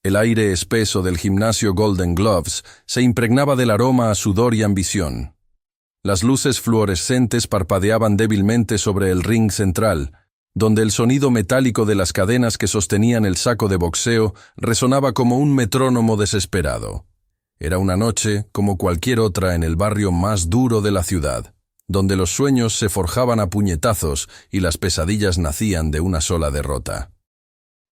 El aire espeso del gimnasio Golden Gloves se impregnaba del aroma a sudor y ambición. Las luces fluorescentes parpadeaban débilmente sobre el ring central, donde el sonido metálico de las cadenas que sostenían el saco de boxeo resonaba como un metrónomo desesperado. Era una noche como cualquier otra en el barrio más duro de la ciudad, donde los sueños se forjaban a puñetazos y las pesadillas nacían de una sola derrota.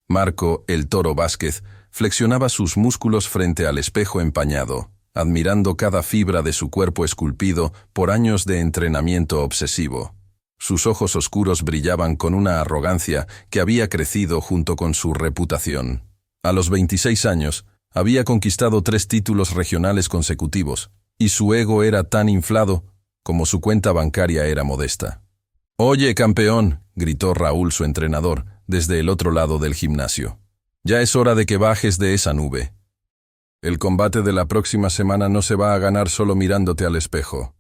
Marco, el Toro Vázquez, flexionaba sus músculos frente al espejo empañado, admirando cada fibra de su cuerpo esculpido por años de entrenamiento obsesivo. Sus ojos oscuros brillaban con una arrogancia que había crecido junto con su reputación. A los 26 años, había conquistado 3 títulos regionales consecutivos, y su ego era tan inflado como su cuenta bancaria era modesta. «Oye, campeón», gritó Raúl, su entrenador, desde el otro lado del gimnasio. «Ya es hora de que bajes de esa nube. El combate de la próxima semana no se va a ganar solo mirándote al espejo».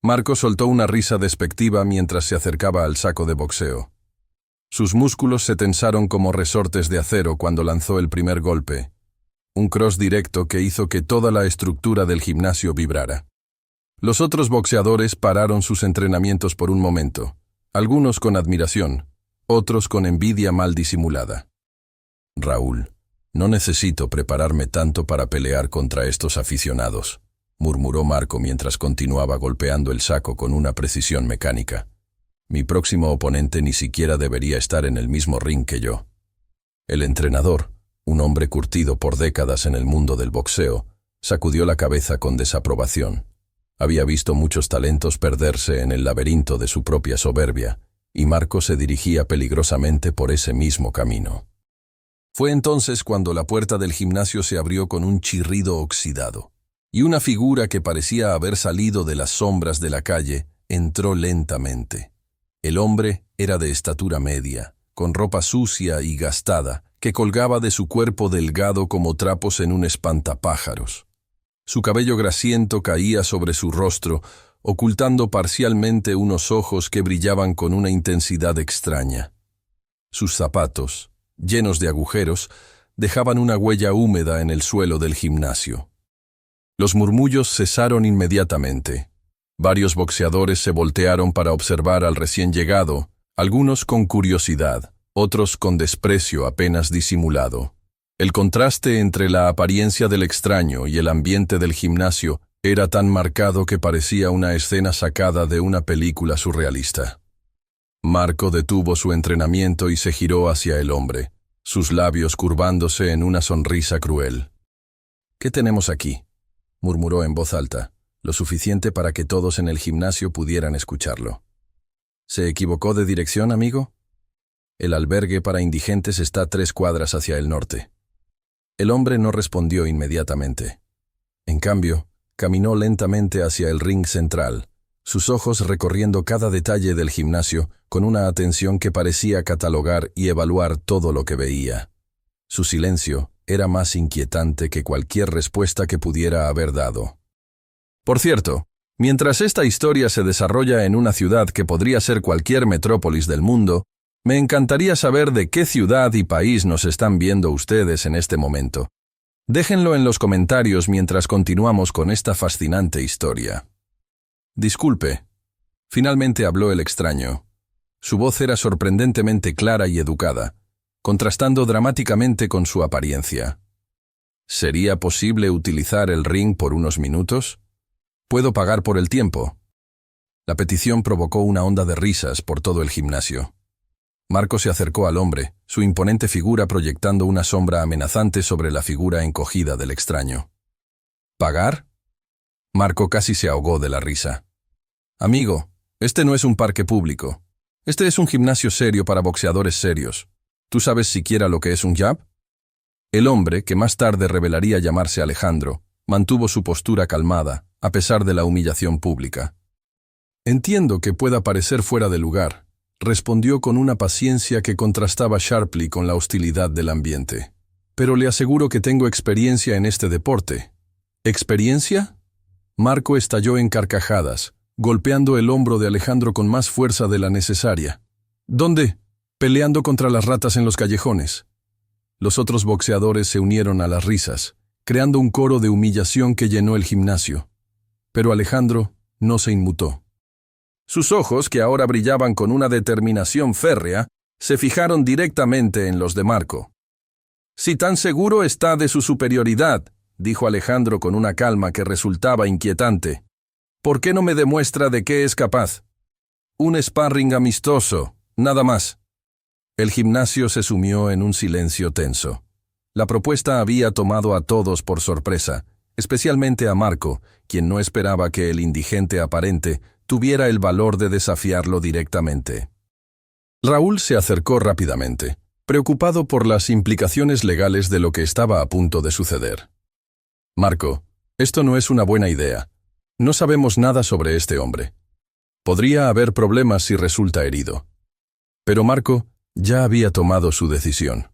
Marco soltó una risa despectiva mientras se acercaba al saco de boxeo. Sus músculos se tensaron como resortes de acero cuando lanzó el primer golpe, un cross directo que hizo que toda la estructura del gimnasio vibrara. Los otros boxeadores pararon sus entrenamientos por un momento, algunos con admiración, otros con envidia mal disimulada. «Raúl, no necesito prepararme tanto para pelear contra estos aficionados», murmuró Marco mientras continuaba golpeando el saco con una precisión mecánica. «Mi próximo oponente ni siquiera debería estar en el mismo ring que yo». El entrenador, un hombre curtido por décadas en el mundo del boxeo, sacudió la cabeza con desaprobación. Había visto muchos talentos perderse en el laberinto de su propia soberbia, y Marco se dirigía peligrosamente por ese mismo camino. Fue entonces cuando la puerta del gimnasio se abrió con un chirrido oxidado, y una figura que parecía haber salido de las sombras de la calle entró lentamente. El hombre era de estatura media, con ropa sucia y gastada, que colgaba de su cuerpo delgado como trapos en un espantapájaros. Su cabello grasiento caía sobre su rostro, ocultando parcialmente unos ojos que brillaban con una intensidad extraña. Sus zapatos, llenos de agujeros, dejaban una huella húmeda en el suelo del gimnasio. Los murmullos cesaron inmediatamente. Varios boxeadores se voltearon para observar al recién llegado, algunos con curiosidad, otros con desprecio apenas disimulado. El contraste entre la apariencia del extraño y el ambiente del gimnasio era tan marcado que parecía una escena sacada de una película surrealista. Marco detuvo su entrenamiento y se giró hacia el hombre, sus labios curvándose en una sonrisa cruel. «¿Qué tenemos aquí?», murmuró en voz alta, lo suficiente para que todos en el gimnasio pudieran escucharlo. «¿Se equivocó de dirección, amigo? El albergue para indigentes está 3 cuadras hacia el norte». El hombre no respondió inmediatamente. En cambio, caminó lentamente hacia el ring central, sus ojos recorriendo cada detalle del gimnasio con una atención que parecía catalogar y evaluar todo lo que veía. Su silencio era más inquietante que cualquier respuesta que pudiera haber dado. Por cierto, mientras esta historia se desarrolla en una ciudad que podría ser cualquier metrópolis del mundo, me encantaría saber de qué ciudad y país nos están viendo ustedes en este momento. Déjenlo en los comentarios mientras continuamos con esta fascinante historia. «Disculpe», finalmente habló el extraño. Su voz era sorprendentemente clara y educada, contrastando dramáticamente con su apariencia. «¿Sería posible utilizar el ring por unos minutos? Puedo pagar por el tiempo». La petición provocó una onda de risas por todo el gimnasio. Marco se acercó al hombre, su imponente figura proyectando una sombra amenazante sobre la figura encogida del extraño. «¿Pagar?». Marco casi se ahogó de la risa. «Amigo, este no es un parque público. Este es un gimnasio serio para boxeadores serios. ¿Tú sabes siquiera lo que es un jab?». El hombre, que más tarde revelaría llamarse Alejandro, mantuvo su postura calmada, a pesar de la humillación pública. «Entiendo que pueda parecer fuera de lugar», respondió con una paciencia que contrastaba sharply con la hostilidad del ambiente. «Pero le aseguro que tengo experiencia en este deporte». «¿Experiencia?». Marco estalló en carcajadas, golpeando el hombro de Alejandro con más fuerza de la necesaria. «¿Dónde?». «Peleando contra las ratas en los callejones». Los otros boxeadores se unieron a las risas, creando un coro de humillación que llenó el gimnasio. Pero Alejandro no se inmutó. Sus ojos, que ahora brillaban con una determinación férrea, se fijaron directamente en los de Marco. «Si tan seguro está de su superioridad», dijo Alejandro con una calma que resultaba inquietante, «¿por qué no me demuestra de qué es capaz? Un sparring amistoso, nada más». El gimnasio se sumió en un silencio tenso. La propuesta había tomado a todos por sorpresa, especialmente a Marco, quien no esperaba que el indigente aparente tuviera el valor de desafiarlo directamente. Raúl se acercó rápidamente, preocupado por las implicaciones legales de lo que estaba a punto de suceder. «Marco, esto no es una buena idea. No sabemos nada sobre este hombre. Podría haber problemas si resulta herido». Pero Marco ya había tomado su decisión.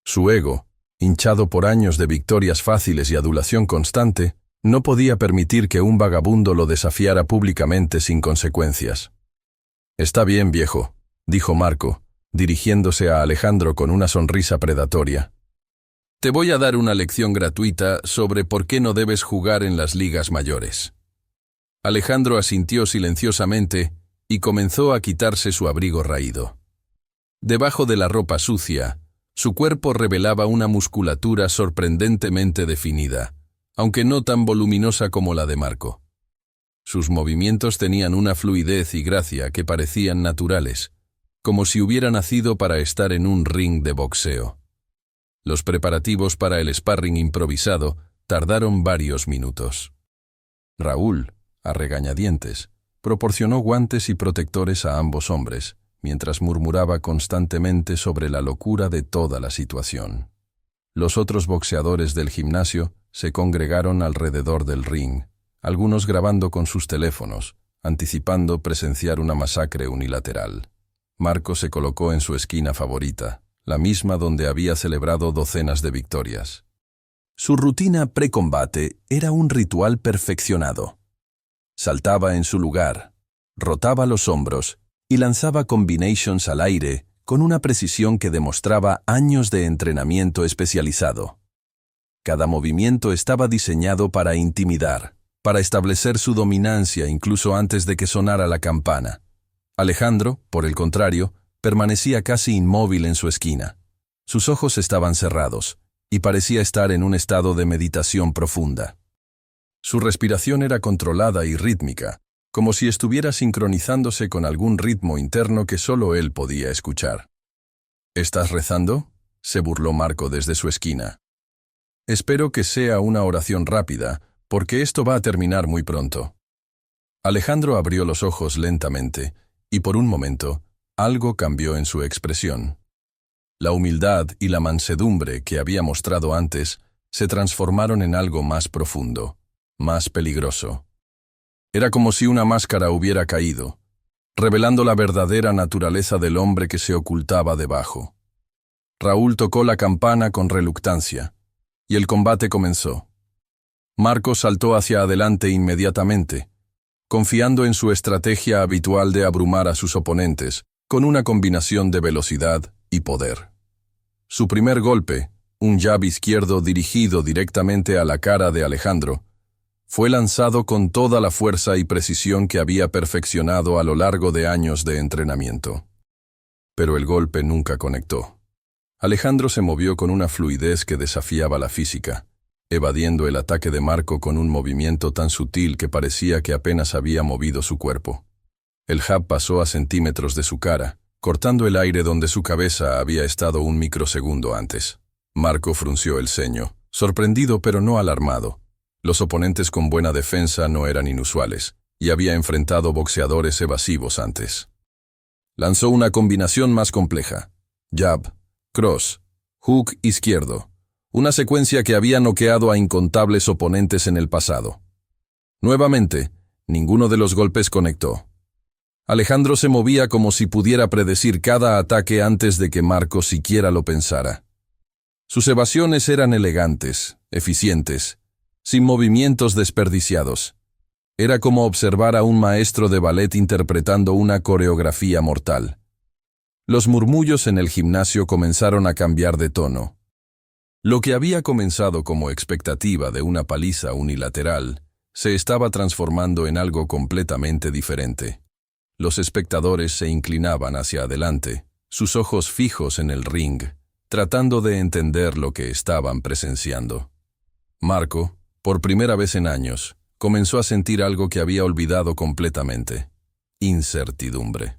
Su ego, hinchado por años de victorias fáciles y adulación constante, no podía permitir que un vagabundo lo desafiara públicamente sin consecuencias. «Está bien, viejo», dijo Marco, dirigiéndose a Alejandro con una sonrisa predatoria. «Te voy a dar una lección gratuita sobre por qué no debes jugar en las ligas mayores». Alejandro asintió silenciosamente y comenzó a quitarse su abrigo raído. Debajo de la ropa sucia, su cuerpo revelaba una musculatura sorprendentemente definida, aunque no tan voluminosa como la de Marco. Sus movimientos tenían una fluidez y gracia que parecían naturales, como si hubiera nacido para estar en un ring de boxeo. Los preparativos para el sparring improvisado tardaron varios minutos. Raúl, a regañadientes, proporcionó guantes y protectores a ambos hombres, mientras murmuraba constantemente sobre la locura de toda la situación. Los otros boxeadores del gimnasio se congregaron alrededor del ring, algunos grabando con sus teléfonos, anticipando presenciar una masacre unilateral. Marco se colocó en su esquina favorita, la misma donde había celebrado docenas de victorias. Su rutina precombate era un ritual perfeccionado. Saltaba en su lugar, rotaba los hombros y lanzaba combinations al aire con una precisión que demostraba años de entrenamiento especializado. Cada movimiento estaba diseñado para intimidar, para establecer su dominancia incluso antes de que sonara la campana. Alejandro, por el contrario, permanecía casi inmóvil en su esquina. Sus ojos estaban cerrados y parecía estar en un estado de meditación profunda. Su respiración era controlada y rítmica, como si estuviera sincronizándose con algún ritmo interno que solo él podía escuchar. «¿Estás rezando?», se burló Marco desde su esquina. «Espero que sea una oración rápida, porque esto va a terminar muy pronto». Alejandro abrió los ojos lentamente, y por un momento, algo cambió en su expresión. La humildad y la mansedumbre que había mostrado antes se transformaron en algo más profundo, más peligroso. Era como si una máscara hubiera caído, revelando la verdadera naturaleza del hombre que se ocultaba debajo. Raúl tocó la campana con reluctancia, y el combate comenzó. Marco saltó hacia adelante inmediatamente, confiando en su estrategia habitual de abrumar a sus oponentes con una combinación de velocidad y poder. Su primer golpe, un jab izquierdo dirigido directamente a la cara de Alejandro, fue lanzado con toda la fuerza y precisión que había perfeccionado a lo largo de años de entrenamiento. Pero el golpe nunca conectó. Alejandro se movió con una fluidez que desafiaba la física, evadiendo el ataque de Marco con un movimiento tan sutil que parecía que apenas había movido su cuerpo. El jab pasó a centímetros de su cara, cortando el aire donde su cabeza había estado un microsegundo antes. Marco frunció el ceño, sorprendido pero no alarmado. Los oponentes con buena defensa no eran inusuales, y había enfrentado boxeadores evasivos antes. Lanzó una combinación más compleja: jab, cross, hook izquierdo, una secuencia que había noqueado a incontables oponentes en el pasado. Nuevamente, ninguno de los golpes conectó. Alejandro se movía como si pudiera predecir cada ataque antes de que Marco siquiera lo pensara. Sus evasiones eran elegantes, eficientes, sin movimientos desperdiciados. Era como observar a un maestro de ballet interpretando una coreografía mortal. Los murmullos en el gimnasio comenzaron a cambiar de tono. Lo que había comenzado como expectativa de una paliza unilateral se estaba transformando en algo completamente diferente. Los espectadores se inclinaban hacia adelante, sus ojos fijos en el ring, tratando de entender lo que estaban presenciando. Marco, por primera vez en años, comenzó a sentir algo que había olvidado completamente: incertidumbre.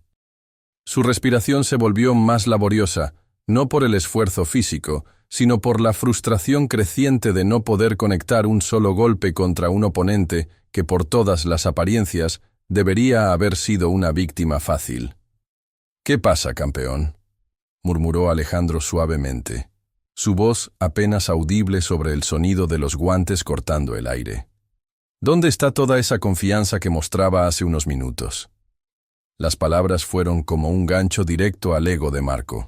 Su respiración se volvió más laboriosa, no por el esfuerzo físico, sino por la frustración creciente de no poder conectar un solo golpe contra un oponente que, por todas las apariencias, debería haber sido una víctima fácil. «¿Qué pasa, campeón?», murmuró Alejandro suavemente, su voz apenas audible sobre el sonido de los guantes cortando el aire. «¿Dónde está toda esa confianza que mostraba hace unos minutos?». Las palabras fueron como un gancho directo al ego de Marco.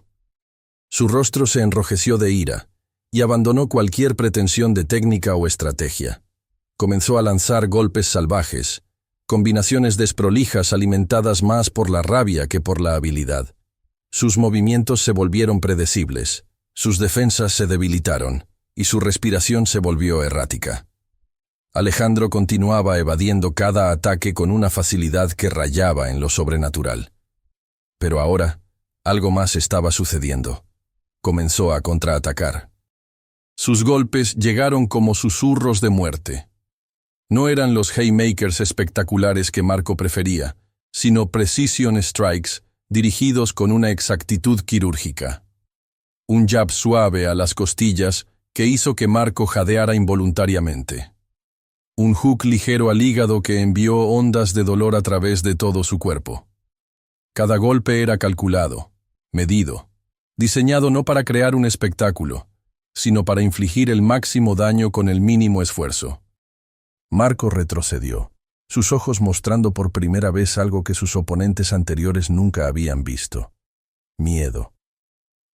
Su rostro se enrojeció de ira y abandonó cualquier pretensión de técnica o estrategia. Comenzó a lanzar golpes salvajes, combinaciones desprolijas alimentadas más por la rabia que por la habilidad. Sus movimientos se volvieron predecibles, sus defensas se debilitaron y su respiración se volvió errática. Alejandro continuaba evadiendo cada ataque con una facilidad que rayaba en lo sobrenatural. Pero ahora, algo más estaba sucediendo. Comenzó a contraatacar. Sus golpes llegaron como susurros de muerte. No eran los haymakers espectaculares que Marco prefería, sino precision strikes dirigidos con una exactitud quirúrgica. Un jab suave a las costillas que hizo que Marco jadeara involuntariamente. Un hook ligero al hígado que envió ondas de dolor a través de todo su cuerpo. Cada golpe era calculado, medido, diseñado no para crear un espectáculo, sino para infligir el máximo daño con el mínimo esfuerzo. Marco retrocedió, sus ojos mostrando por primera vez algo que sus oponentes anteriores nunca habían visto: miedo.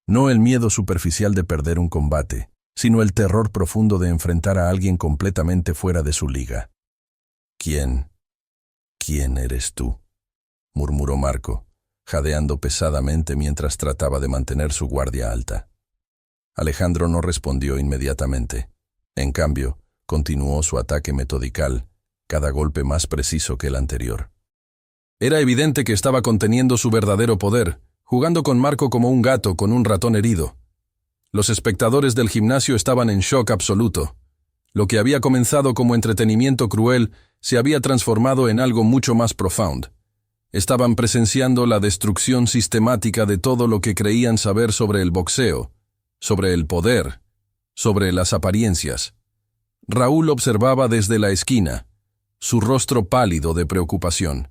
No el miedo superficial de perder un combate, sino el terror profundo de enfrentar a alguien completamente fuera de su liga. «¿Quién eres tú?», murmuró Marco, jadeando pesadamente mientras trataba de mantener su guardia alta. Alejandro no respondió inmediatamente. En cambio, continuó su ataque metodical, cada golpe más preciso que el anterior. Era evidente que estaba conteniendo su verdadero poder, jugando con Marco como un gato con un ratón herido. Los espectadores del gimnasio estaban en shock absoluto. Lo que había comenzado como entretenimiento cruel se había transformado en algo mucho más profundo. Estaban presenciando la destrucción sistemática de todo lo que creían saber sobre el boxeo, sobre el poder, sobre las apariencias. Raúl observaba desde la esquina, su rostro pálido de preocupación.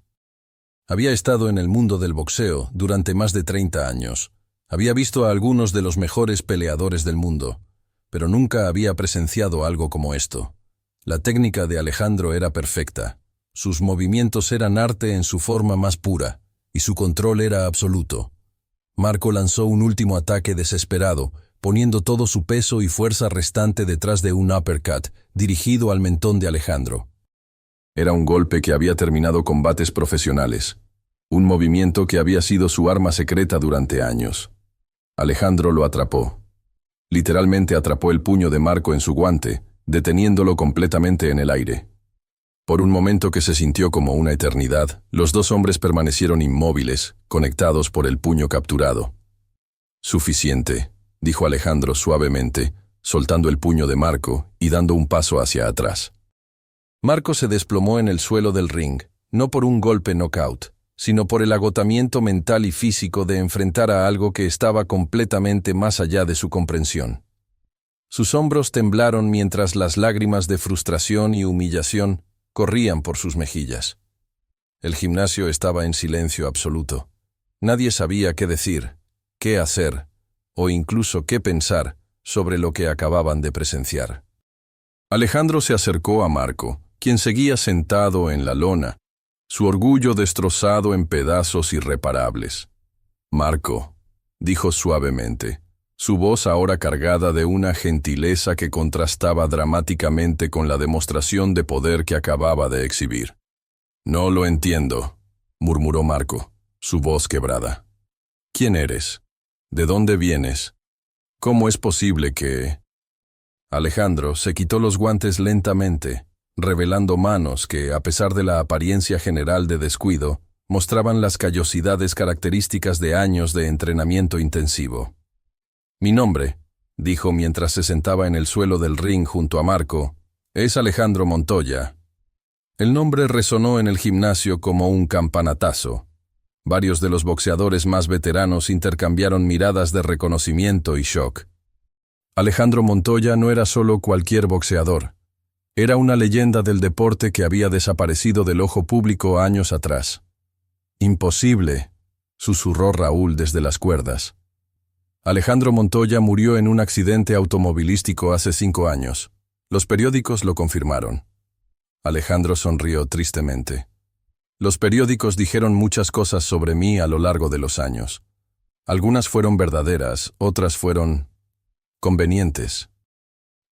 Había estado en el mundo del boxeo durante más de 30 años. Había visto a algunos de los mejores peleadores del mundo, pero nunca había presenciado algo como esto. La técnica de Alejandro era perfecta, sus movimientos eran arte en su forma más pura, y su control era absoluto. Marco lanzó un último ataque desesperado, poniendo todo su peso y fuerza restante detrás de un uppercut, dirigido al mentón de Alejandro. Era un golpe que había terminado combates profesionales, un movimiento que había sido su arma secreta durante años. Alejandro lo atrapó. Literalmente atrapó el puño de Marco en su guante, deteniéndolo completamente en el aire. Por un momento que se sintió como una eternidad, los dos hombres permanecieron inmóviles, conectados por el puño capturado. «Suficiente», dijo Alejandro suavemente, soltando el puño de Marco y dando un paso hacia atrás. Marco se desplomó en el suelo del ring, no por un golpe knockout, sino por el agotamiento mental y físico de enfrentar a algo que estaba completamente más allá de su comprensión. Sus hombros temblaron mientras las lágrimas de frustración y humillación corrían por sus mejillas. El gimnasio estaba en silencio absoluto. Nadie sabía qué decir, qué hacer, o incluso qué pensar sobre lo que acababan de presenciar. Alejandro se acercó a Marco, quien seguía sentado en la lona, su orgullo destrozado en pedazos irreparables. «Marco», dijo suavemente, su voz ahora cargada de una gentileza que contrastaba dramáticamente con la demostración de poder que acababa de exhibir. «No lo entiendo», murmuró Marco, su voz quebrada. «¿Quién eres? ¿De dónde vienes? ¿Cómo es posible que...?» Alejandro se quitó los guantes lentamente, revelando manos que, a pesar de la apariencia general de descuido, mostraban las callosidades características de años de entrenamiento intensivo. «Mi nombre», dijo mientras se sentaba en el suelo del ring junto a Marco, «es Alejandro Montoya». El nombre resonó en el gimnasio como un campanatazo. Varios de los boxeadores más veteranos intercambiaron miradas de reconocimiento y shock. Alejandro Montoya no era solo cualquier boxeador. Era una leyenda del deporte que había desaparecido del ojo público años atrás. «Imposible», susurró Raúl desde las cuerdas. Alejandro Montoya murió en un accidente automovilístico hace 5 años. Los periódicos lo confirmaron. Alejandro sonrió tristemente. Los periódicos dijeron muchas cosas sobre mí a lo largo de los años. Algunas fueron verdaderas, otras fueron convenientes.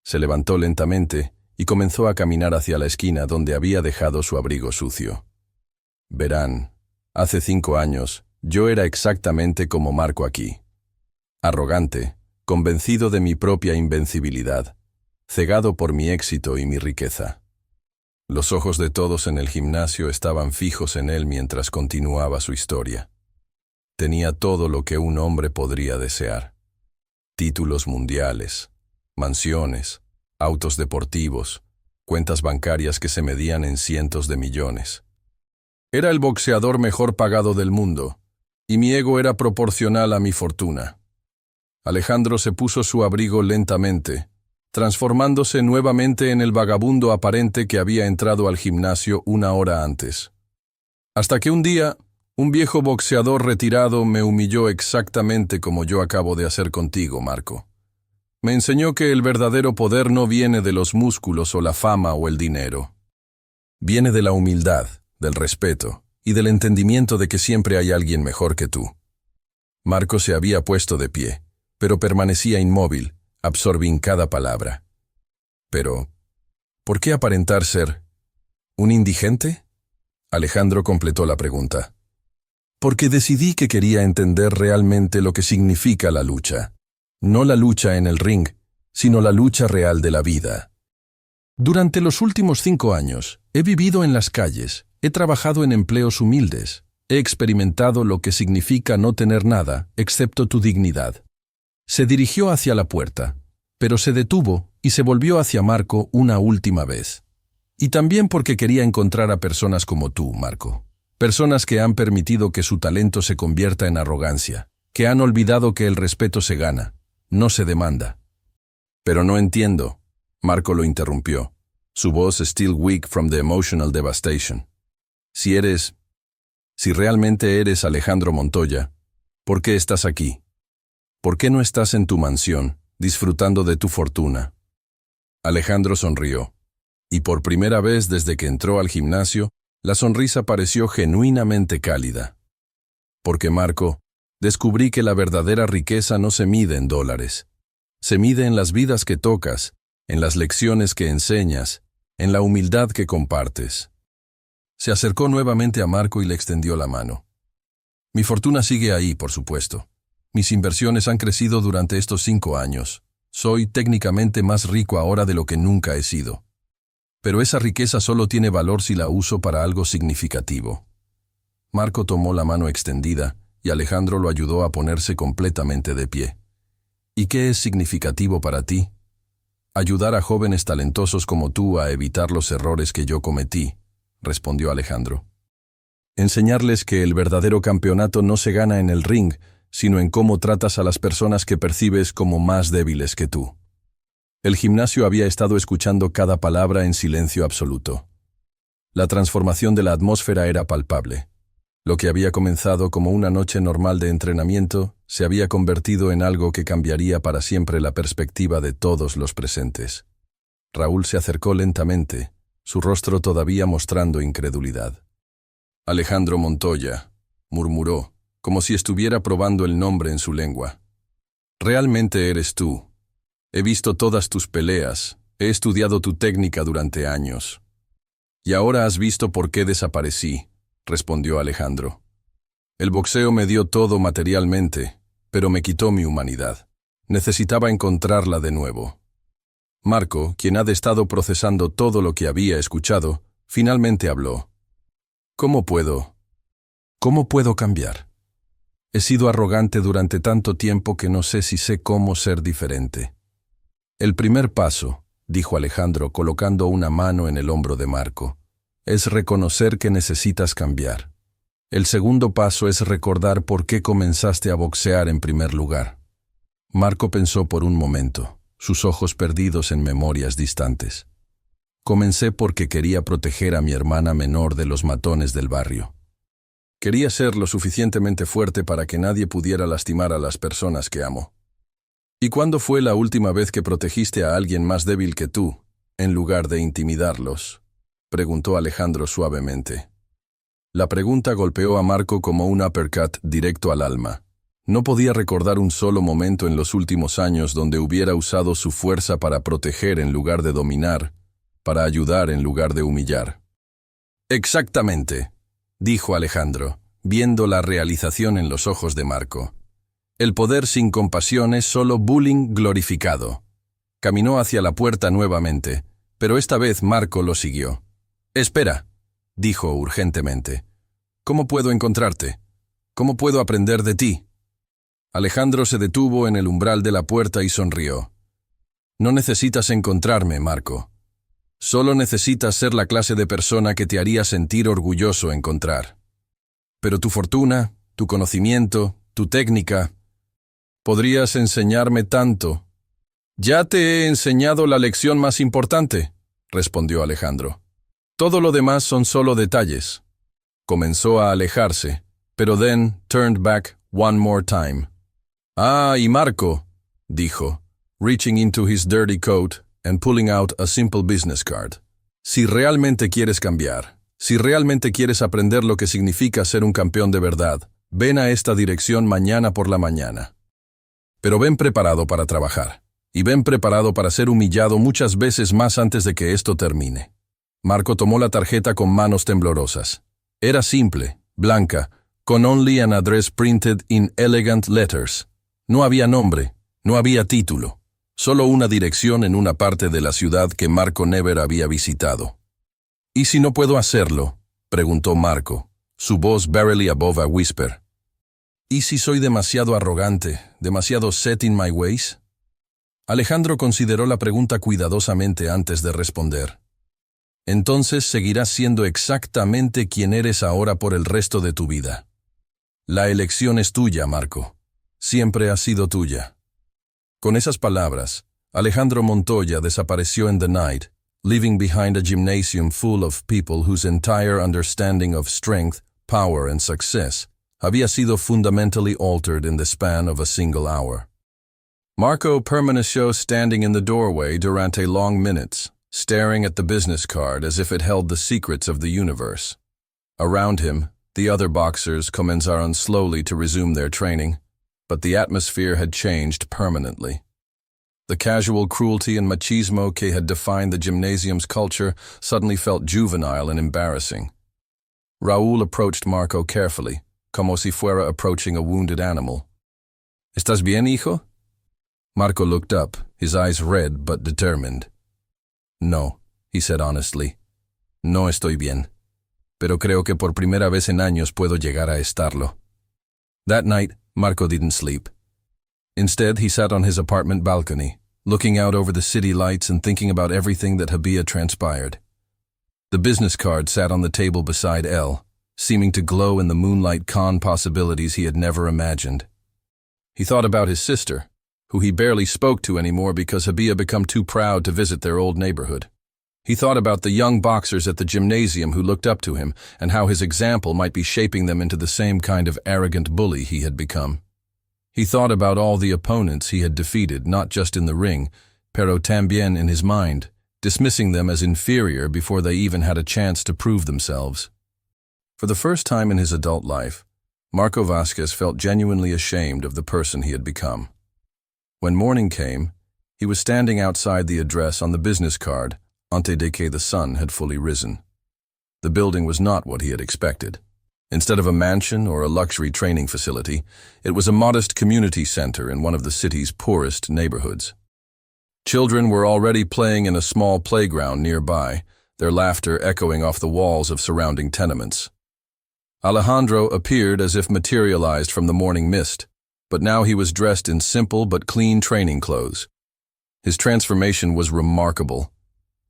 Se levantó lentamente y comenzó a caminar hacia la esquina donde había dejado su abrigo sucio. «Verán, hace 5 años, yo era exactamente como Marco aquí. Arrogante, convencido de mi propia invencibilidad, cegado por mi éxito y mi riqueza». Los ojos de todos en el gimnasio estaban fijos en él mientras continuaba su historia. Tenía todo lo que un hombre podría desear. Títulos mundiales, mansiones, autos deportivos, cuentas bancarias que se medían en cientos de millones. Era el boxeador mejor pagado del mundo, y mi ego era proporcional a mi fortuna. Alejandro se puso su abrigo lentamente, transformándose nuevamente en el vagabundo aparente que había entrado al gimnasio 1 hora antes. Hasta que un día, un viejo boxeador retirado me humilló exactamente como yo acabo de hacer contigo, Marco. Me enseñó que el verdadero poder no viene de los músculos o la fama o el dinero. Viene de la humildad, del respeto y del entendimiento de que siempre hay alguien mejor que tú. Marco se había puesto de pie, pero permanecía inmóvil, absorbí cada palabra. Pero, ¿por qué aparentar ser un indigente? Alejandro completó la pregunta. Porque decidí que quería entender realmente lo que significa la lucha. No la lucha en el ring, sino la lucha real de la vida. Durante los últimos 5 años, he vivido en las calles, he trabajado en empleos humildes, he experimentado lo que significa no tener nada, excepto tu dignidad. Se dirigió hacia la puerta, pero se detuvo y se volvió hacia Marco una última vez. Y también porque quería encontrar a personas como tú, Marco. Personas que han permitido que su talento se convierta en arrogancia, que han olvidado que el respeto se gana, no se demanda. Pero no entiendo, Marco lo interrumpió, su voz still weak from the emotional devastation. Si realmente eres Alejandro Montoya, ¿por qué estás aquí? ¿Por qué no estás en tu mansión, disfrutando de tu fortuna? Alejandro sonrió, y por primera vez desde que entró al gimnasio, la sonrisa pareció genuinamente cálida. Porque, Marco, descubrí que la verdadera riqueza no se mide en dólares. Se mide en las vidas que tocas, en las lecciones que enseñas, en la humildad que compartes. Se acercó nuevamente a Marco y le extendió la mano. Mi fortuna sigue ahí, por supuesto. Mis inversiones han crecido durante estos 5 años. Soy técnicamente más rico ahora de lo que nunca he sido. Pero esa riqueza solo tiene valor si la uso para algo significativo. Marco tomó la mano extendida y Alejandro lo ayudó a ponerse completamente de pie. ¿Y qué es significativo para ti? Ayudar a jóvenes talentosos como tú a evitar los errores que yo cometí, respondió Alejandro. Enseñarles que el verdadero campeonato no se gana en el ring, sino en cómo tratas a las personas que percibes como más débiles que tú. El gimnasio había estado escuchando cada palabra en silencio absoluto. La transformación de la atmósfera era palpable. Lo que había comenzado como una noche normal de entrenamiento se había convertido en algo que cambiaría para siempre la perspectiva de todos los presentes. Raúl se acercó lentamente, su rostro todavía mostrando incredulidad. Alejandro Montoya, murmuró, como si estuviera probando el nombre en su lengua. Realmente eres tú. He visto todas tus peleas, he estudiado tu técnica durante años. Y ahora has visto por qué desaparecí, respondió Alejandro. El boxeo me dio todo materialmente, pero me quitó mi humanidad. Necesitaba encontrarla de nuevo. Marco, quien ha estado procesando todo lo que había escuchado, finalmente habló. ¿Cómo puedo cambiar? He sido arrogante durante tanto tiempo que no sé si sé cómo ser diferente. El primer paso, dijo Alejandro colocando una mano en el hombro de Marco, es reconocer que necesitas cambiar. El segundo paso es recordar por qué comenzaste a boxear en primer lugar. Marco pensó por un momento, sus ojos perdidos en memorias distantes. Comencé porque quería proteger a mi hermana menor de los matones del barrio. Quería ser lo suficientemente fuerte para que nadie pudiera lastimar a las personas que amo. ¿Y cuándo fue la última vez que protegiste a alguien más débil que tú, en lugar de intimidarlos? Preguntó Alejandro suavemente. La pregunta golpeó a Marco como un uppercut directo al alma. No podía recordar un solo momento en los últimos años donde hubiera usado su fuerza para proteger en lugar de dominar, para ayudar en lugar de humillar. Exactamente, dijo Alejandro, viendo la realización en los ojos de Marco. El poder sin compasión es solo bullying glorificado. Caminó hacia la puerta nuevamente, pero esta vez Marco lo siguió. Espera, dijo urgentemente. ¿Cómo puedo encontrarte? ¿Cómo puedo aprender de ti? Alejandro se detuvo en el umbral de la puerta y sonrió. No necesitas encontrarme, Marco. Solo necesitas ser la clase de persona que te haría sentir orgulloso encontrar. Pero tu fortuna, tu conocimiento, tu técnica, podrías enseñarme tanto. Ya te he enseñado la lección más importante, respondió Alejandro. Todo lo demás son solo detalles. Comenzó a alejarse, pero then turned back one more time. Ah, y Marco, dijo, reaching into his dirty coat and pulling out a simple business card. Si realmente quieres cambiar, si realmente quieres aprender lo que significa ser un campeón de verdad, ven a esta dirección mañana por la mañana. Pero ven preparado para trabajar, y ven preparado para ser humillado muchas veces más antes de que esto termine. Marco tomó la tarjeta con manos temblorosas. Era simple, blanca, con only an address printed in elegant letters. No había nombre, no había título, solo una dirección en una parte de la ciudad que Marco never había visitado. ¿Y si no puedo hacerlo?, preguntó Marco, su voz barely above a whisper. ¿Y si soy demasiado arrogante, demasiado set in my ways? Alejandro consideró la pregunta cuidadosamente antes de responder. Entonces seguirás siendo exactamente quien eres ahora por el resto de tu vida. La elección es tuya, Marco. Siempre ha sido tuya. Con esas palabras, Alejandro Montoya desapareció en the night, leaving behind a gymnasium full of people whose entire understanding of strength, power, and success había sido fundamentally altered in the span of a single hour. Marco permaneció standing in the doorway durante long minutes, staring at the business card as if it held the secrets of the universe. Around him, the other boxers comenzaron slowly to resume their training, but the atmosphere had changed permanently. The casual cruelty and machismo que had defined the gymnasium's culture suddenly felt juvenile and embarrassing. Raúl approached Marco carefully, como si fuera approaching a wounded animal. ¿Estás bien, hijo? Marco looked up, his eyes red but determined. No, he said honestly. No estoy bien, pero creo que por primera vez en años puedo llegar a estarlo. That night, Marco didn't sleep. Instead, he sat on his apartment balcony, looking out over the city lights and thinking about everything that había transpired. The business card sat on the table beside Elle, seeming to glow in the moonlight con possibilities he had never imagined. He thought about his sister, who he barely spoke to anymore because Habia become too proud to visit their old neighborhood. He thought about the young boxers at the gymnasium who looked up to him and how his example might be shaping them into the same kind of arrogant bully he had become. He thought about all the opponents he had defeated, not just in the ring, pero también in his mind, dismissing them as inferior before they even had a chance to prove themselves. For the first time in his adult life, Marco Vasquez felt genuinely ashamed of the person he had become. When morning came, he was standing outside the address on the business card, ante de que the sun had fully risen. The building was not what he had expected. Instead of a mansion or a luxury training facility, it was a modest community center in one of the city's poorest neighborhoods. Children were already playing in a small playground nearby, their laughter echoing off the walls of surrounding tenements. Alejandro appeared as if materialized from the morning mist, but now he was dressed in simple but clean training clothes. His transformation was remarkable.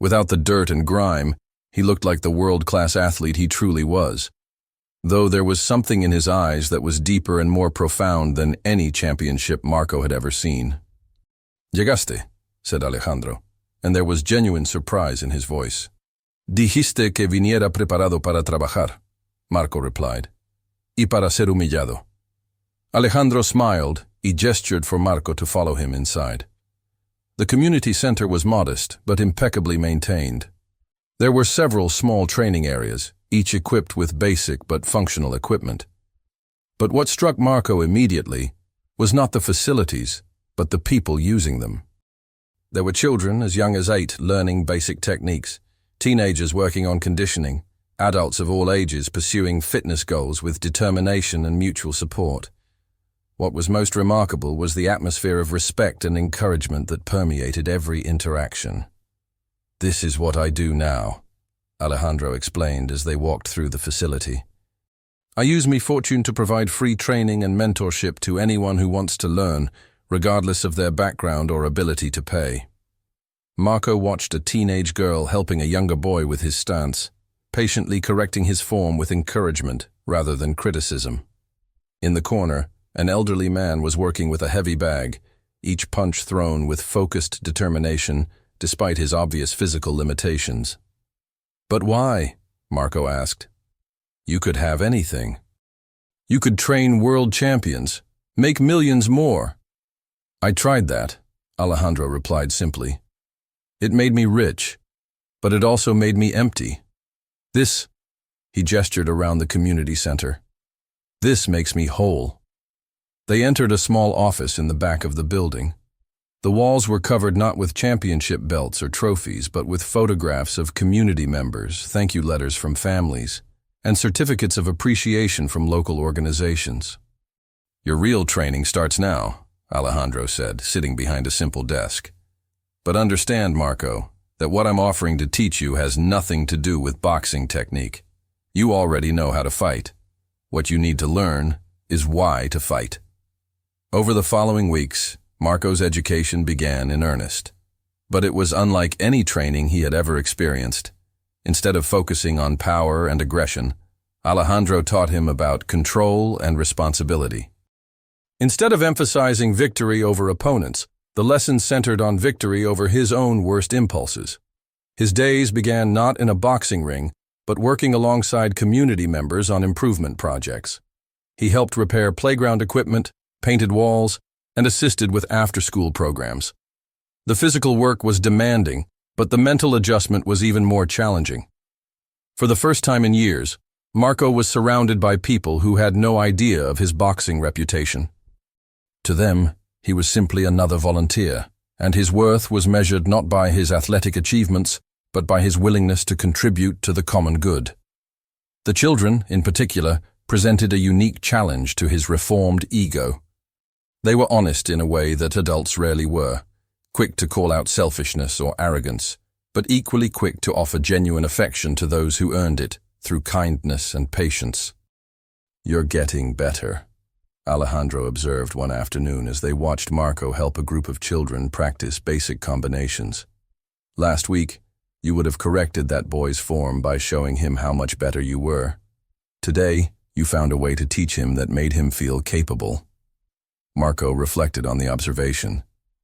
Without the dirt and grime, he looked like the world-class athlete he truly was, though there was something in his eyes that was deeper and more profound than any championship Marco had ever seen. "Llegaste," said Alejandro, and there was genuine surprise in his voice. "Dijiste que viniera preparado para trabajar," Marco replied, "y para ser humillado." Alejandro smiled. He gestured for Marco to follow him inside. The community center was modest, but impeccably maintained. There were several small training areas, each equipped with basic but functional equipment. But what struck Marco immediately was not the facilities, but the people using them. There were children as young as 8 learning basic techniques, teenagers working on conditioning, adults of all ages pursuing fitness goals with determination and mutual support. What was most remarkable was the atmosphere of respect and encouragement that permeated every interaction. "This is what I do now," Alejandro explained as they walked through the facility. "I use my fortune to provide free training and mentorship to anyone who wants to learn, regardless of their background or ability to pay." Marco watched a teenage girl helping a younger boy with his stance, patiently correcting his form with encouragement rather than criticism. In the corner, an elderly man was working with a heavy bag, each punch thrown with focused determination despite his obvious physical limitations. "But why?" Marco asked. "You could have anything. You could train world champions, make millions more." "I tried that," Alejandro replied simply. "It made me rich, but it also made me empty. This," he gestured around the community center, "this makes me whole." They entered a small office in the back of the building. The walls were covered not with championship belts or trophies, but with photographs of community members, thank you letters from families, and certificates of appreciation from local organizations. "Your real training starts now," Alejandro said, sitting behind a simple desk. "But understand, Marco, that what I'm offering to teach you has nothing to do with boxing technique. You already know how to fight. What you need to learn is why to fight." Over the following weeks, Marco's education began in earnest. But it was unlike any training he had ever experienced. Instead of focusing on power and aggression, Alejandro taught him about control and responsibility. Instead of emphasizing victory over opponents, the lesson centered on victory over his own worst impulses. His days began not in a boxing ring, but working alongside community members on improvement projects. He helped repair playground equipment, painted walls, and assisted with after-school programs. The physical work was demanding, but the mental adjustment was even more challenging. For the first time in years, Marco was surrounded by people who had no idea of his boxing reputation. To them, he was simply another volunteer, and his worth was measured not by his athletic achievements, but by his willingness to contribute to the common good. The children, in particular, presented a unique challenge to his reformed ego. They were honest in a way that adults rarely were, quick to call out selfishness or arrogance, but equally quick to offer genuine affection to those who earned it through kindness and patience. "You're getting better," Alejandro observed one afternoon as they watched Marco help a group of children practice basic combinations. "Last week, you would have corrected that boy's form by showing him how much better you were. Today, you found a way to teach him that made him feel capable." Marco reflected on the observation.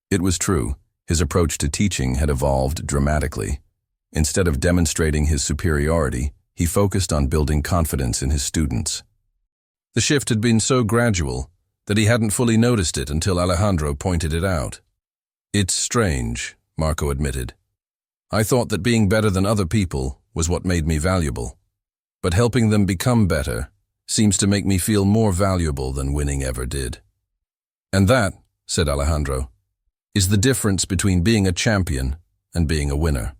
It was true, his approach to teaching had evolved dramatically. Instead of demonstrating his superiority, he focused on building confidence in his students. The shift had been so gradual that he hadn't fully noticed it until Alejandro pointed it out. "It's strange," Marco admitted. "I thought that being better than other people was what made me valuable. But helping them become better seems to make me feel more valuable than winning ever did." "And that," said Alejandro, "is the difference between being a champion and being a winner.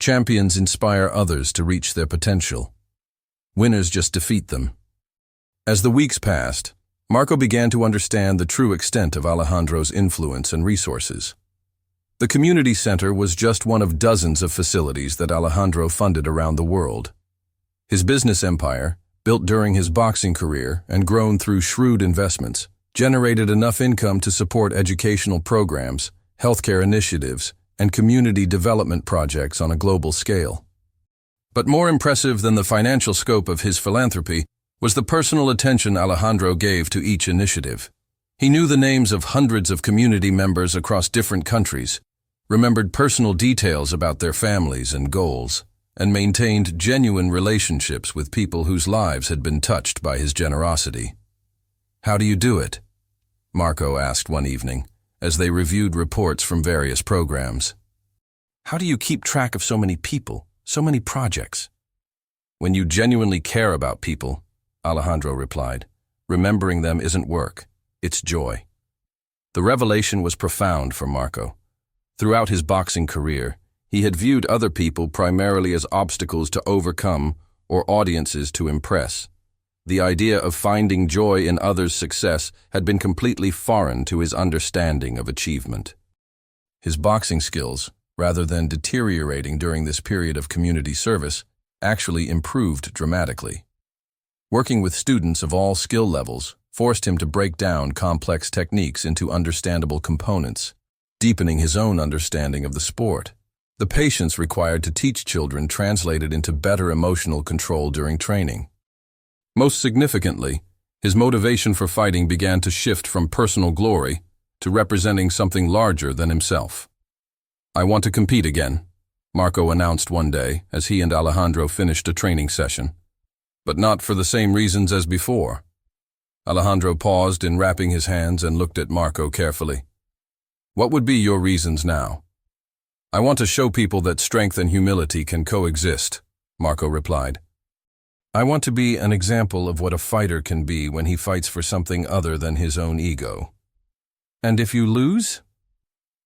Champions inspire others to reach their potential. Winners just defeat them." As the weeks passed, Marco began to understand the true extent of Alejandro's influence and resources. The community center was just one of dozens of facilities that Alejandro funded around the world. His business empire, built during his boxing career and grown through shrewd investments, generated enough income to support educational programs, healthcare initiatives, and community development projects on a global scale. But more impressive than the financial scope of his philanthropy was the personal attention Alejandro gave to each initiative. He knew the names of hundreds of community members across different countries, remembered personal details about their families and goals, and maintained genuine relationships with people whose lives had been touched by his generosity. "How do you do it?" Marco asked one evening, as they reviewed reports from various programs. "How do you keep track of so many people, so many projects?" "When you genuinely care about people," Alejandro replied, "remembering them isn't work, it's joy." The revelation was profound for Marco. Throughout his boxing career, he had viewed other people primarily as obstacles to overcome or audiences to impress. The idea of finding joy in others' success had been completely foreign to his understanding of achievement. His boxing skills, rather than deteriorating during this period of community service, actually improved dramatically. Working with students of all skill levels forced him to break down complex techniques into understandable components, deepening his own understanding of the sport. The patience required to teach children translated into better emotional control during training. Most significantly, his motivation for fighting began to shift from personal glory to representing something larger than himself. "I want to compete again," Marco announced one day as he and Alejandro finished a training session. "But not for the same reasons as before." Alejandro paused in wrapping his hands and looked at Marco carefully. "What would be your reasons now?" "I want to show people that strength and humility can coexist," Marco replied. "I want to be an example of what a fighter can be when he fights for something other than his own ego." "And if you lose?"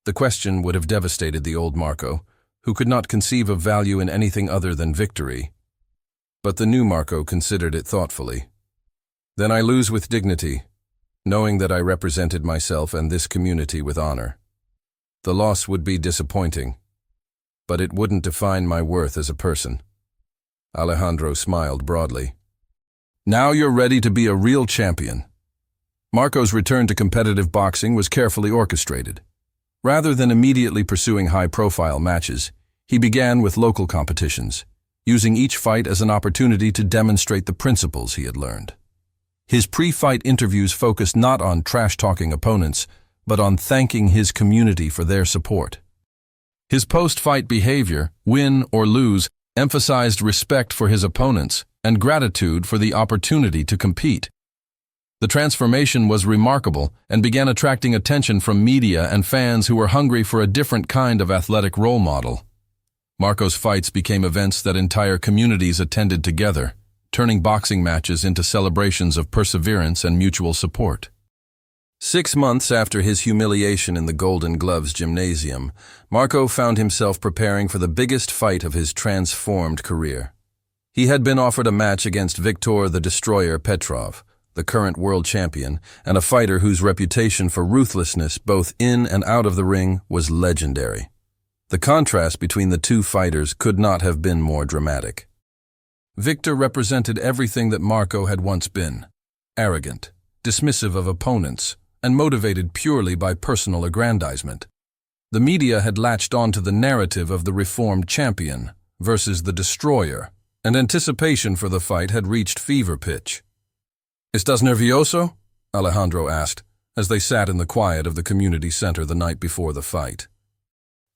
The question would have devastated the old Marco, who could not conceive of value in anything other than victory. But the new Marco considered it thoughtfully. "Then I lose with dignity, knowing that I represented myself and this community with honor. The loss would be disappointing, but it wouldn't define my worth as a person." Alejandro smiled broadly. "Now you're ready to be a real champion." Marco's return to competitive boxing was carefully orchestrated. Rather than immediately pursuing high-profile matches, he began with local competitions, using each fight as an opportunity to demonstrate the principles he had learned. His pre-fight interviews focused not on trash-talking opponents, but on thanking his community for their support. His post-fight behavior, win or lose, emphasized respect for his opponents and gratitude for the opportunity to compete. The transformation was remarkable and began attracting attention from media and fans who were hungry for a different kind of athletic role model. Marco's fights became events that entire communities attended together, turning boxing matches into celebrations of perseverance and mutual support. 6 months after his humiliation in the Golden Gloves gymnasium, Marco found himself preparing for the biggest fight of his transformed career. He had been offered a match against Viktor the Destroyer Petrov, the current world champion, and a fighter whose reputation for ruthlessness both in and out of the ring was legendary. The contrast between the two fighters could not have been more dramatic. Viktor represented everything that Marco had once been: arrogant, dismissive of opponents, and motivated purely by personal aggrandizement. The media had latched onto the narrative of the reformed champion versus the destroyer, and anticipation for the fight had reached fever pitch. "Estás nervioso?" Alejandro asked, as they sat in the quiet of the community center the night before the fight.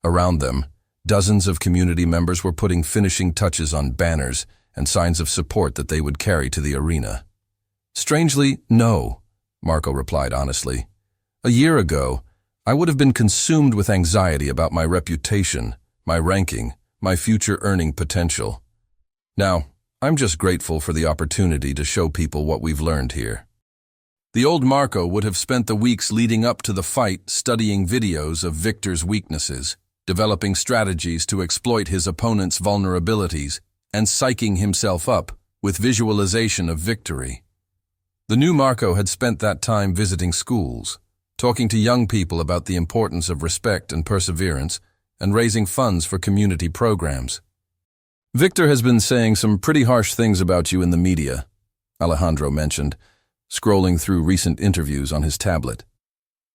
Around them, dozens of community members were putting finishing touches on banners and signs of support that they would carry to the arena. "Strangely, no," Marco replied honestly. "A year ago, I would have been consumed with anxiety about my reputation, my ranking, my future earning potential. Now, I'm just grateful for the opportunity to show people what we've learned here." The old Marco would have spent the weeks leading up to the fight studying videos of Viktor's weaknesses, developing strategies to exploit his opponent's vulnerabilities, and psyching himself up with visualization of victory. The new Marco had spent that time visiting schools, talking to young people about the importance of respect and perseverance, and raising funds for community programs. "Victor has been saying some pretty harsh things about you in the media," Alejandro mentioned, scrolling through recent interviews on his tablet.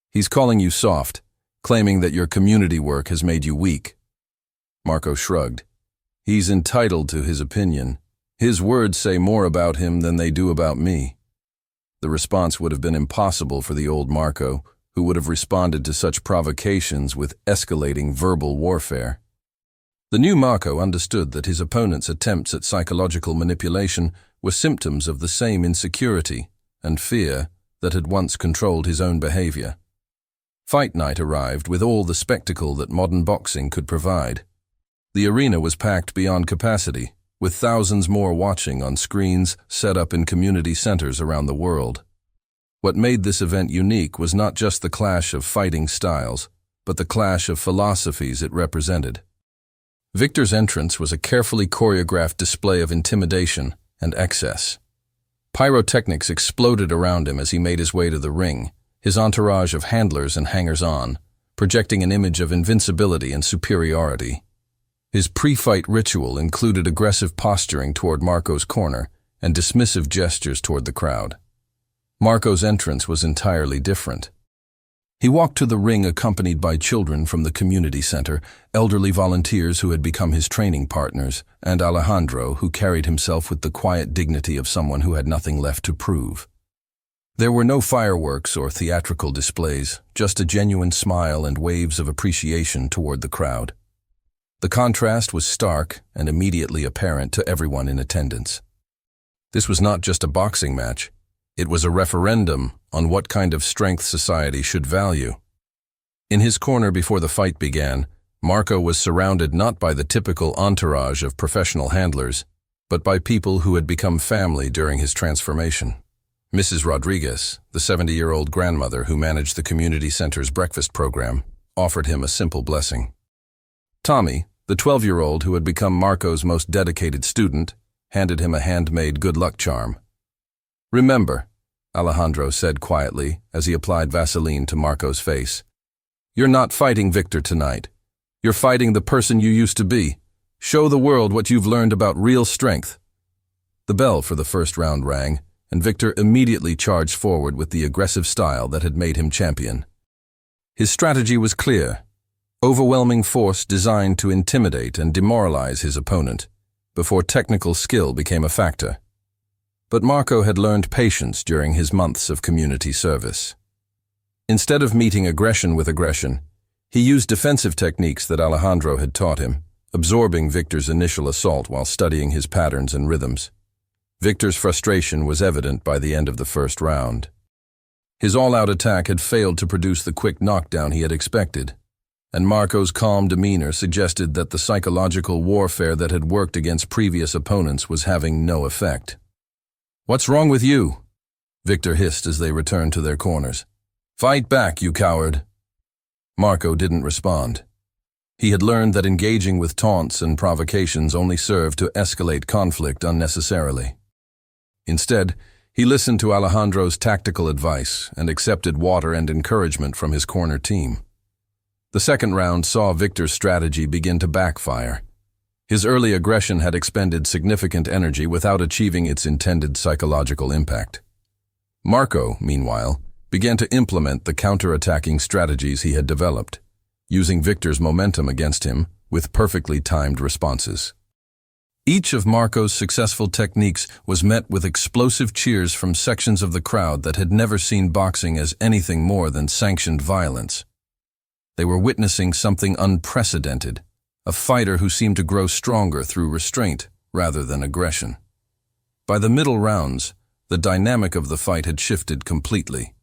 "He's calling you soft, claiming that your community work has made you weak." Marco shrugged. "He's entitled to his opinion. His words say more about him than they do about me." The response would have been impossible for the old Marco, who would have responded to such provocations with escalating verbal warfare. The new Marco understood that his opponent's attempts at psychological manipulation were symptoms of the same insecurity and fear that had once controlled his own behavior. Fight night arrived with all the spectacle that modern boxing could provide. The arena was packed beyond capacity, with thousands more watching on screens set up in community centers around the world. What made this event unique was not just the clash of fighting styles, but the clash of philosophies it represented. Victor's entrance was a carefully choreographed display of intimidation and excess. Pyrotechnics exploded around him as he made his way to the ring, his entourage of handlers and hangers-on, projecting an image of invincibility and superiority. His pre-fight ritual included aggressive posturing toward Marco's corner and dismissive gestures toward the crowd. Marco's entrance was entirely different. He walked to the ring accompanied by children from the community center, elderly volunteers who had become his training partners, and Alejandro, who carried himself with the quiet dignity of someone who had nothing left to prove. There were no fireworks or theatrical displays, just a genuine smile and waves of appreciation toward the crowd. The contrast was stark and immediately apparent to everyone in attendance. This was not just a boxing match. It was a referendum on what kind of strength society should value. In his corner before the fight began, Marco was surrounded not by the typical entourage of professional handlers, but by people who had become family during his transformation. Mrs. Rodriguez, the 70-year-old grandmother who managed the community center's breakfast program, offered him a simple blessing. Tommy, the 12-year-old who had become Marco's most dedicated student, handed him a handmade good luck charm. "Remember," Alejandro said quietly as he applied Vaseline to Marco's face, "you're not fighting Victor tonight. You're fighting the person you used to be. Show the world what you've learned about real strength." The bell for the first round rang, and Victor immediately charged forward with the aggressive style that had made him champion. His strategy was clear: overwhelming force designed to intimidate and demoralize his opponent, before technical skill became a factor. But Marco had learned patience during his months of community service. Instead of meeting aggression with aggression, he used defensive techniques that Alejandro had taught him, absorbing Victor's initial assault while studying his patterns and rhythms. Victor's frustration was evident by the end of the first round. His all-out attack had failed to produce the quick knockdown he had expected, and Marco's calm demeanor suggested that the psychological warfare that had worked against previous opponents was having no effect. "What's wrong with you?" Victor hissed as they returned to their corners. "Fight back, you coward." Marco didn't respond. He had learned that engaging with taunts and provocations only served to escalate conflict unnecessarily. Instead, he listened to Alejandro's tactical advice and accepted water and encouragement from his corner team. The second round saw Victor's strategy begin to backfire. His early aggression had expended significant energy without achieving its intended psychological impact. Marco, meanwhile, began to implement the counter-attacking strategies he had developed, using Victor's momentum against him with perfectly timed responses. Each of Marco's successful techniques was met with explosive cheers from sections of the crowd that had never seen boxing as anything more than sanctioned violence. They were witnessing something unprecedented, a fighter who seemed to grow stronger through restraint rather than aggression. By the middle rounds, the dynamic of the fight had shifted completely.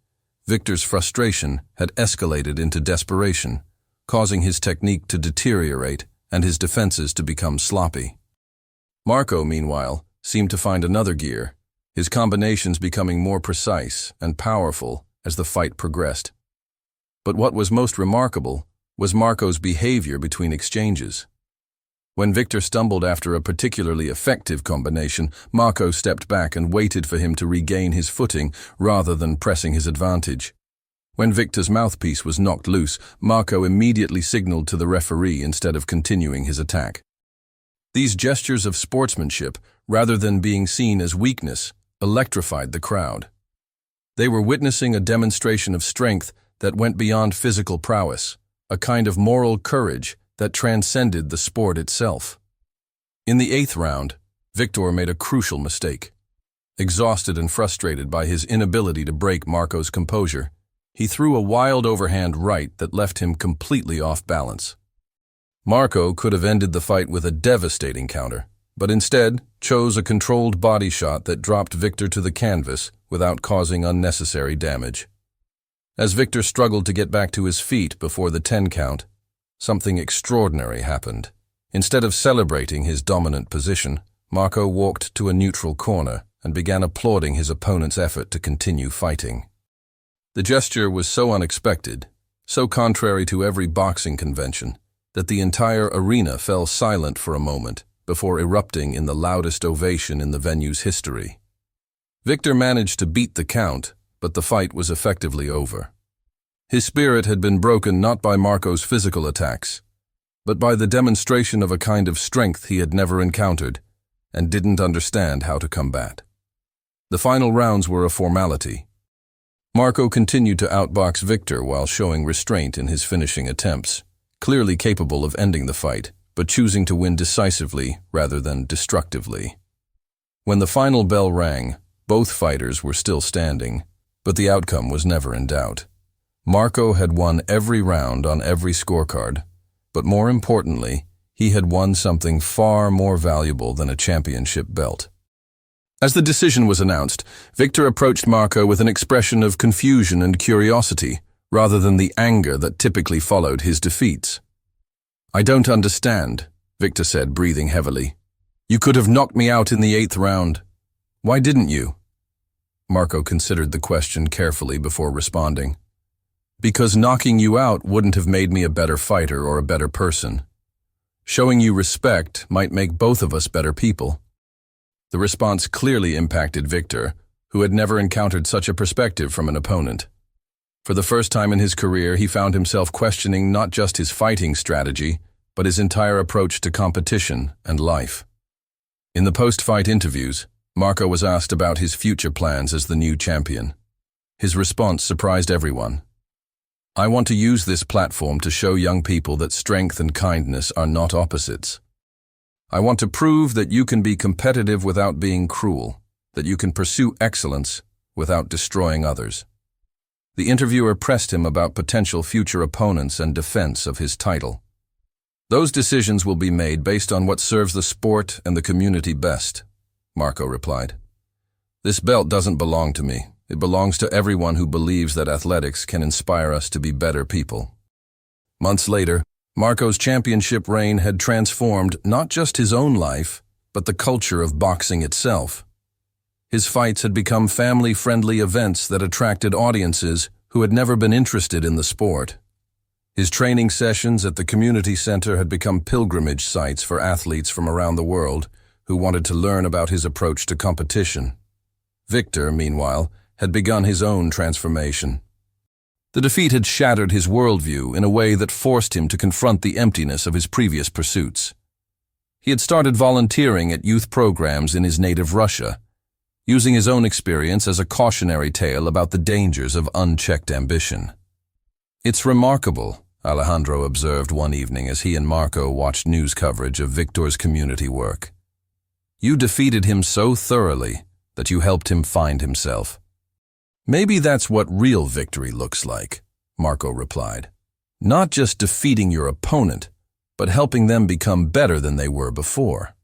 Victor's frustration had escalated into desperation, causing his technique to deteriorate and his defenses to become sloppy. Marco, meanwhile, seemed to find another gear, his combinations becoming more precise and powerful as the fight progressed. But what was most remarkable was Marco's behavior between exchanges. When Victor stumbled after a particularly effective combination, Marco stepped back and waited for him to regain his footing rather than pressing his advantage. When Victor's mouthpiece was knocked loose, Marco immediately signaled to the referee instead of continuing his attack. These gestures of sportsmanship, rather than being seen as weakness, electrified the crowd. They were witnessing a demonstration of strength that went beyond physical prowess, a kind of moral courage that transcended the sport itself. In the 8th round, Victor made a crucial mistake. Exhausted and frustrated by his inability to break Marco's composure, he threw a wild overhand right that left him completely off balance. Marco could have ended the fight with a devastating counter, but instead chose a controlled body shot that dropped Victor to the canvas without causing unnecessary damage. As Victor struggled to get back to his feet before the 10 count, something extraordinary happened. Instead of celebrating his dominant position, Marco walked to a neutral corner and began applauding his opponent's effort to continue fighting. The gesture was so unexpected, so contrary to every boxing convention, that the entire arena fell silent for a moment before erupting in the loudest ovation in the venue's history. Victor managed to beat the count, but the fight was effectively over. His spirit had been broken not by Marco's physical attacks, but by the demonstration of a kind of strength he had never encountered and didn't understand how to combat. The final rounds were a formality. Marco continued to outbox Victor while showing restraint in his finishing attempts, clearly capable of ending the fight, but choosing to win decisively rather than destructively. When the final bell rang, both fighters were still standing, but the outcome was never in doubt. Marco had won every round on every scorecard, but more importantly, he had won something far more valuable than a championship belt. As the decision was announced, Victor approached Marco with an expression of confusion and curiosity, rather than the anger that typically followed his defeats. "I don't understand," Victor said, breathing heavily. "You could have knocked me out in the 8th round. Why didn't you?" Marco considered the question carefully before responding. "Because knocking you out wouldn't have made me a better fighter or a better person. Showing you respect might make both of us better people." The response clearly impacted Victor, who had never encountered such a perspective from an opponent. For the first time in his career, he found himself questioning not just his fighting strategy, but his entire approach to competition and life. In the post-fight interviews, Marco was asked about his future plans as the new champion. His response surprised everyone. "I want to use this platform to show young people that strength and kindness are not opposites. I want to prove that you can be competitive without being cruel, that you can pursue excellence without destroying others." The interviewer pressed him about potential future opponents and defense of his title. "Those decisions will be made based on what serves the sport and the community best," Marco replied. "This belt doesn't belong to me. It belongs to everyone who believes that athletics can inspire us to be better people." Months later, Marco's championship reign had transformed not just his own life, but the culture of boxing itself. His fights had become family-friendly events that attracted audiences who had never been interested in the sport. His training sessions at the community center had become pilgrimage sites for athletes from around the world who wanted to learn about his approach to competition. Victor, meanwhile, had begun his own transformation. The defeat had shattered his worldview in a way that forced him to confront the emptiness of his previous pursuits. He had started volunteering at youth programs in his native Russia, using his own experience as a cautionary tale about the dangers of unchecked ambition. "It's remarkable," Alejandro observed one evening as he and Marco watched news coverage of Victor's community work. "You defeated him so thoroughly that you helped him find himself." "Maybe that's what real victory looks like," Marco replied. "Not just defeating your opponent, but helping them become better than they were before."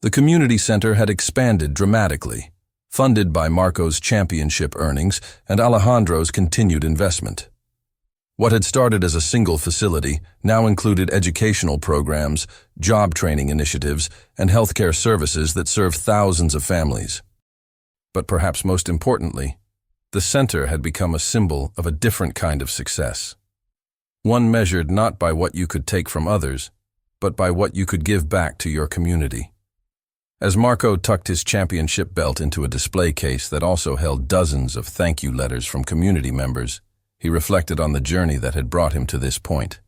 The community center had expanded dramatically, funded by Marco's championship earnings and Alejandro's continued investment. What had started as a single facility now included educational programs, job training initiatives, and healthcare services that serve thousands of families. But perhaps most importantly, the center had become a symbol of a different kind of success. One measured not by what you could take from others, but by what you could give back to your community. As Marco tucked his championship belt into a display case that also held dozens of thank you letters from community members, He reflected on the journey that had brought him to this point.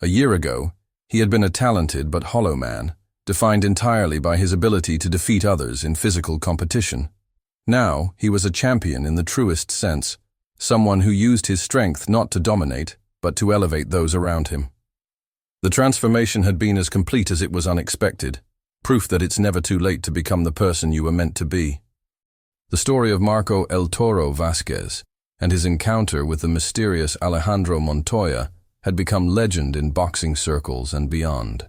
A year ago, he had been a talented but hollow man, defined entirely by his ability to defeat others in physical competition. Now, he was a champion in the truest sense, someone who used his strength not to dominate, but to elevate those around him. The transformation had been as complete as it was unexpected, proof that it's never too late to become the person you were meant to be. The story of Marco El Toro Vasquez and his encounter with the mysterious Alejandro Montoya had become legend in boxing circles and beyond.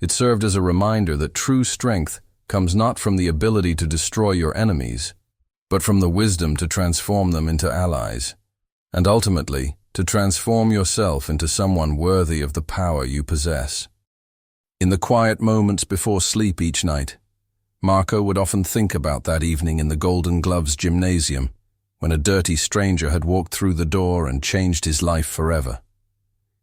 It served as a reminder that true strength comes not from the ability to destroy your enemies, but from the wisdom to transform them into allies, and ultimately, to transform yourself into someone worthy of the power you possess. In the quiet moments before sleep each night, Marco would often think about that evening in the Golden Gloves gymnasium, when a dirty stranger had walked through the door and changed his life forever.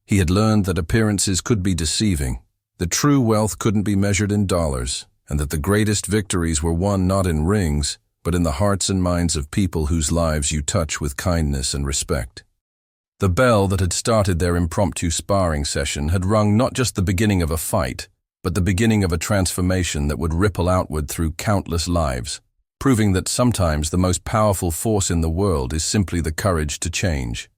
He had learned that appearances could be deceiving, that true wealth couldn't be measured in dollars, and that the greatest victories were won not in rings, but in the hearts and minds of people whose lives you touch with kindness and respect. The bell that had started their impromptu sparring session had rung not just the beginning of a fight, but the beginning of a transformation that would ripple outward through countless lives, proving that sometimes the most powerful force in the world is simply the courage to change.